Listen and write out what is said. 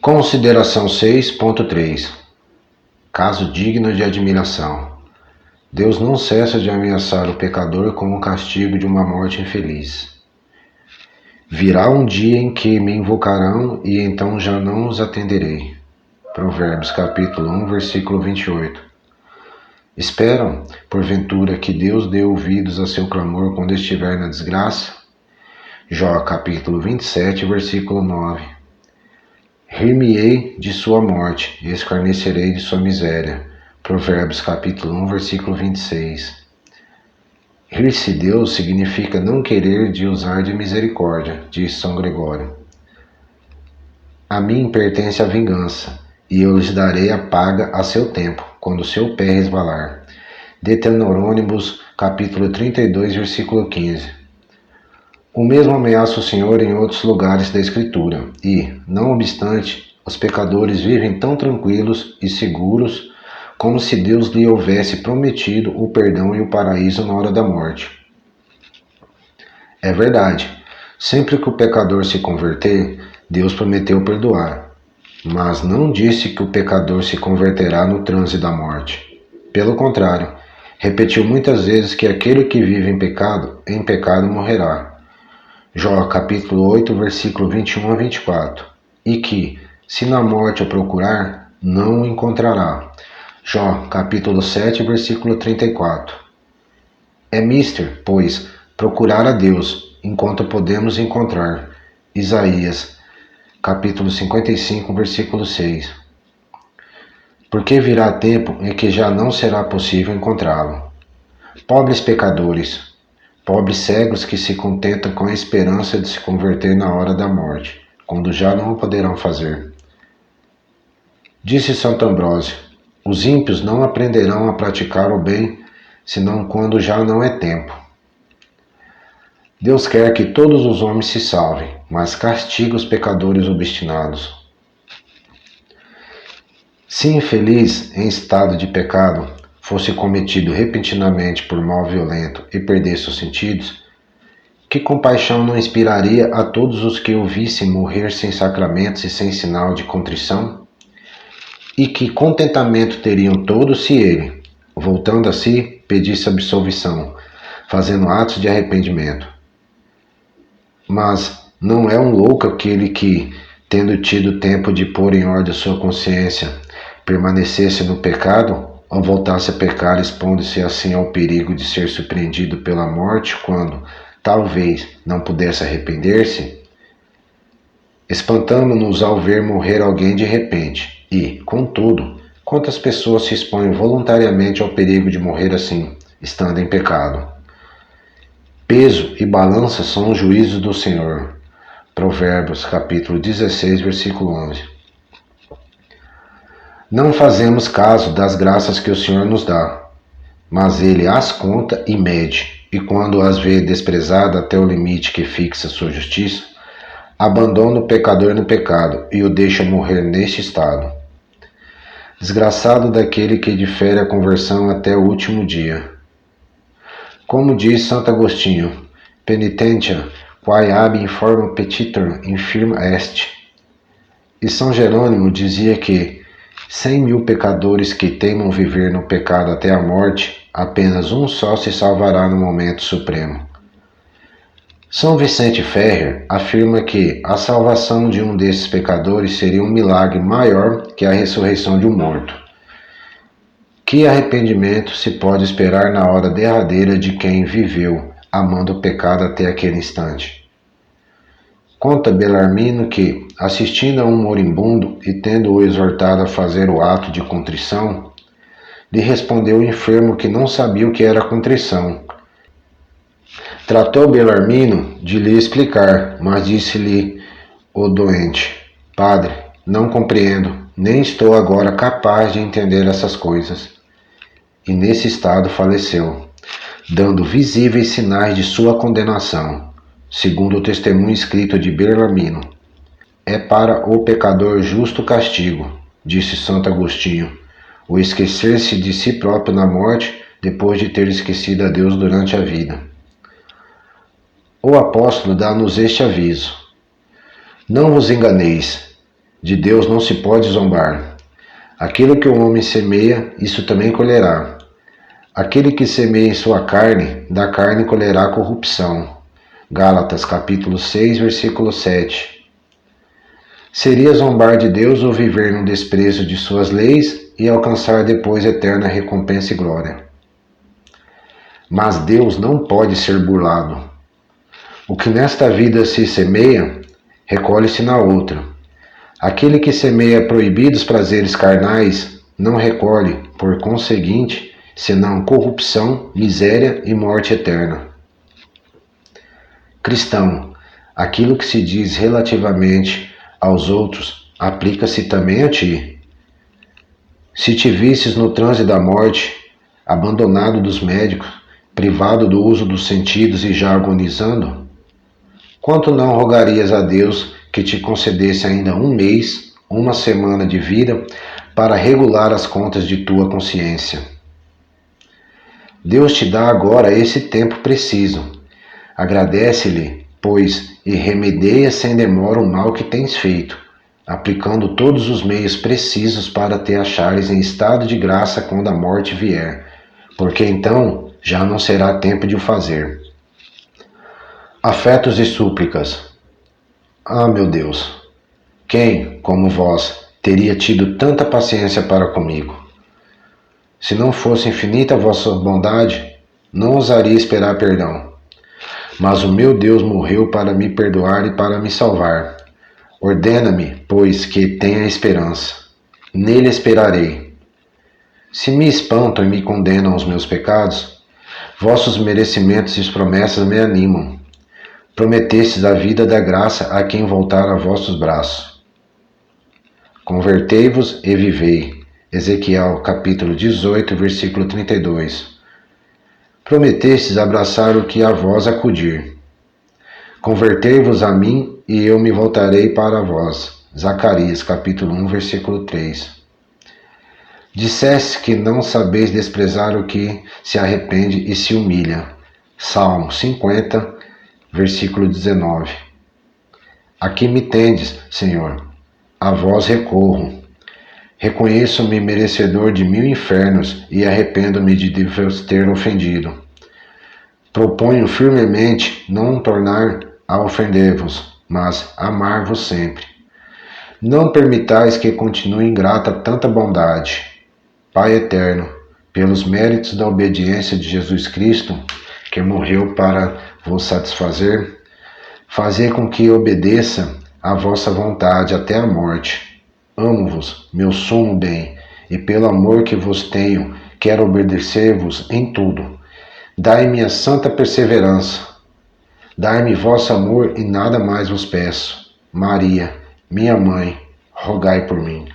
Consideração 6.3. Caso digno de admiração. Deus não cessa de ameaçar o pecador com o castigo de uma morte infeliz. Virá um dia em que me invocarão e então já não os atenderei. Provérbios capítulo 1, versículo 28. Esperam, porventura, que Deus dê ouvidos a seu clamor quando estiver na desgraça? Jó capítulo 27, versículo 9. Rir-me-ei de sua morte e escarnecerei de sua miséria. Provérbios capítulo 1, versículo 26. Rir-se Deus significa não querer de usar de misericórdia, diz São Gregório. A mim pertence a vingança, e eu lhes darei a paga a seu tempo, quando seu pé resvalar. Deuteronômio capítulo 32, versículo 15. O mesmo ameaça o Senhor em outros lugares da Escritura, e, não obstante, os pecadores vivem tão tranquilos e seguros como se Deus lhe houvesse prometido o perdão e o paraíso na hora da morte. É verdade, sempre que o pecador se converter, Deus prometeu perdoar, mas não disse que o pecador se converterá no transe da morte. Pelo contrário, repetiu muitas vezes que aquele que vive em pecado morrerá. Jó capítulo 8, versículo 21 a 24. E que, se na morte o procurar, não o encontrará. Jó capítulo 7, versículo 34. É mister, pois, procurar a Deus, enquanto podemos encontrar. Isaías capítulo 55, versículo 6. Porque virá tempo em que já não será possível encontrá-lo. Pobres pecadores, pobres cegos que se contentam com a esperança de se converter na hora da morte, quando já não o poderão fazer. Disse Santo Ambrósio: os ímpios não aprenderão a praticar o bem, senão quando já não é tempo. Deus quer que todos os homens se salvem, mas castiga os pecadores obstinados. Se infeliz em estado de pecado fosse cometido repentinamente por mal violento e perdesse os sentidos, que compaixão não inspiraria a todos os que o vissem morrer sem sacramentos e sem sinal de contrição? E que contentamento teriam todos se ele, voltando a si, pedisse absolvição, fazendo atos de arrependimento? Mas não é um louco aquele que, tendo tido tempo de pôr em ordem sua consciência, permanecesse no pecado, ou voltasse a pecar, expondo-se assim ao perigo de ser surpreendido pela morte quando, talvez, não pudesse arrepender-se? Espantamo-nos ao ver morrer alguém de repente e, contudo, quantas pessoas se expõem voluntariamente ao perigo de morrer assim, estando em pecado? Peso e balança são os juízos do Senhor. Provérbios capítulo 16, versículo 11. Não fazemos caso das graças que o Senhor nos dá, mas Ele as conta e mede, e quando as vê desprezada até o limite que fixa sua justiça, abandona o pecador no pecado e o deixa morrer neste estado. Desgraçado daquele que difere a conversão até o último dia. Como diz Santo Agostinho, penitentia quae ab in forma petitur infirma est. E São Jerônimo dizia que 100.000 pecadores que teimam viver no pecado até a morte, apenas um só se salvará no momento supremo. São Vicente Ferrer afirma que a salvação de um desses pecadores seria um milagre maior que a ressurreição de um morto. Que arrependimento se pode esperar na hora derradeira de quem viveu, amando o pecado até aquele instante? Conta Belarmino que, assistindo a um moribundo e tendo-o exortado a fazer o ato de contrição, lhe respondeu o enfermo que não sabia o que era contrição. Tratou Belarmino de lhe explicar, mas disse-lhe o doente: Padre, não compreendo, nem estou agora capaz de entender essas coisas. E nesse estado faleceu, dando visíveis sinais de sua condenação, segundo o testemunho escrito de Belarmino. É para o pecador justo castigo, disse Santo Agostinho, o esquecer-se de si próprio na morte depois de ter esquecido a Deus durante a vida. O apóstolo dá-nos este aviso: não vos enganeis, De Deus não se pode zombar. Aquilo que o homem semeia, isso também colherá. Aquele que semeia em sua carne, da carne colherá corrupção. Gálatas capítulo 6, versículo 7. Seria zombar de Deus ou viver no desprezo de suas leis e alcançar depois eterna recompensa e glória. Mas Deus não pode ser burlado. O que nesta vida se semeia, recolhe-se na outra. Aquele que semeia proibidos prazeres carnais, não recolhe, por conseguinte, senão corrupção, miséria e morte eterna. Cristão, aquilo que se diz relativamente aos outros, aplica-se também a ti. Se te visses no transe da morte, abandonado dos médicos, privado do uso dos sentidos e já agonizando, quanto não rogarias a Deus que te concedesse ainda um mês, uma semana de vida, para regular as contas de tua consciência? Deus te dá agora esse tempo preciso. Agradece-lhe, pois, e remedeia sem demora o mal que tens feito, aplicando todos os meios precisos para te achares em estado de graça quando a morte vier, porque então já não será tempo de o fazer. Afetos e súplicas. Ah, meu Deus! Quem, como vós, teria tido tanta paciência para comigo? Se não fosse infinita a vossa bondade, não ousaria esperar perdão. Mas o meu Deus morreu para me perdoar e para me salvar. Ordena-me, pois, que tenha esperança. Nele esperarei. Se me espantam e me condenam os meus pecados, vossos merecimentos e promessas me animam. Prometestes a vida da graça a quem voltar a vossos braços. Convertei-vos e vivei. Ezequiel capítulo 18, versículo 32. Prometestes abraçar o que a vós acudir. Convertei-vos a mim e eu me voltarei para vós. Zacarias capítulo 1, versículo 3. Disseste que não sabeis desprezar o que se arrepende e se humilha. Salmo 50, versículo 19. Aqui me tendes, Senhor, a vós recorro. Reconheço-me merecedor de 1000 infernos e arrependo-me de vos ter ofendido. Proponho firmemente não tornar a ofender-vos, mas amar-vos sempre. Não permitais que continue ingrata tanta bondade. Pai eterno, pelos méritos da obediência de Jesus Cristo, que morreu para vos satisfazer, fazei com que obedeça à vossa vontade até a morte. Amo-vos, meu sumo bem, e pelo amor que vos tenho, quero obedecer-vos em tudo. Dai-me a santa perseverança. Dai-me vosso amor e nada mais vos peço. Maria, minha mãe, rogai por mim.